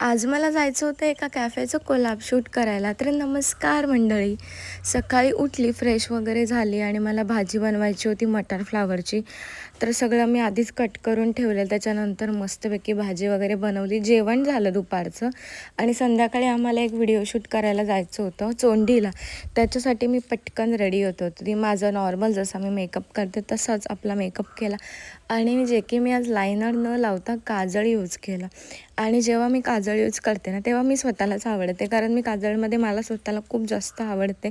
आज मला जायचं होतं एका कॅफेचं कोलॅब शूट करायला. तर नमस्कार मंडळी. सकाळी उठली, फ्रेश वगैरे झाली आणि मला भाजी बनवायची होती मटर फ्लावरची. तर सगळं मी आधीच कट करून ठेवलेलं. त्याच्यानंतर मस्तपैकी भाजी वगैरे बनवली. जेवण झालं दुपारचं आणि संध्याकाळी आम्हाला एक व्हिडिओ शूट करायला जायचं होतं चोंडीला. त्याच्यासाठी मी पटकन रेडी होत होती. माझं नॉर्मल जसा मी मेकअप करते तसाच आपला मेकअप केला आणि जे की मी आज लायनर न लावता काजळ यूज केलं. आणि जेव्हा मी काजळ यूज करते ना तेव्हा मी स्वतःलाच आवडते, कारण मी काजळमध्ये मला स्वतःला खूप जास्त आवडते.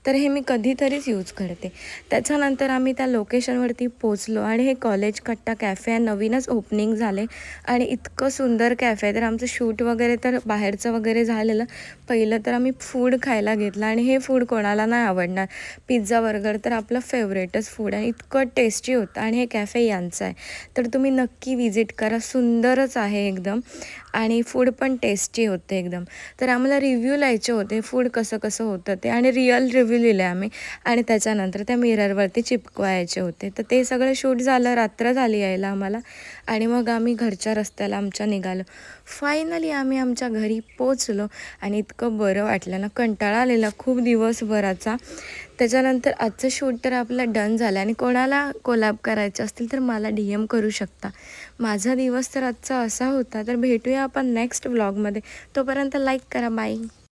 तर हे मी कधीतरीच यूज करते. त्याच्यानंतर आम्ही त्या लोकेशनवरती पोचलो आणि हे कॉलेज कट्टा कॅफे आहे, नवीनच ओपनिंग झाले आणि इतकं सुंदर कॅफे आहे. तर आमचं शूट वगैरे तर बाहेरचं वगैरे झालेलं. पहिलं तर आम्ही फूड खायला घेतलं आणि हे फूड कोणाला नाही आवडणार. पिझ्झा बर्गर तर आपलं फेवरेटच फूड आहे. इतकं टेस्टी होतं आणि हे कॅफे यांचं आहे. तर तुम्ही नक्की विजिट करा. सुंदरच आहे एकदम आणि फूड पण टेस्टी होते एकदम. तर आम्हाला रिव्ह्यू लिहायचे होते फूड कसं कसं होतं ते, आणि रिअल रिव्ह्यू लिहिले आम्ही आणि त्याच्यानंतर त्या मिररवरती चिपकवायचे होते. तर ते सगळं शूट झालं, रात्र झाली यायला आम्हाला आणि मग आम्ही घरच्या रस्त्याला आमच्या निघालो. फायनली आम्ही आमच्या घरी पोचलो आणि इतकं बरं वाटलं ना, कंटाळा आलेला खूप दिवसभराचा. त्याच्यानंतर आजचं शूट तर आपलं डन झालं आणि कोणाला कोलॅब करायचं असतील तर मला DM करू शकता. माझा दिवस तर आजचा असा होता. तर भेटूया आपण नेक्स्ट व्लॉगमध्ये. तोपर्यंत लाईक करा. बाय.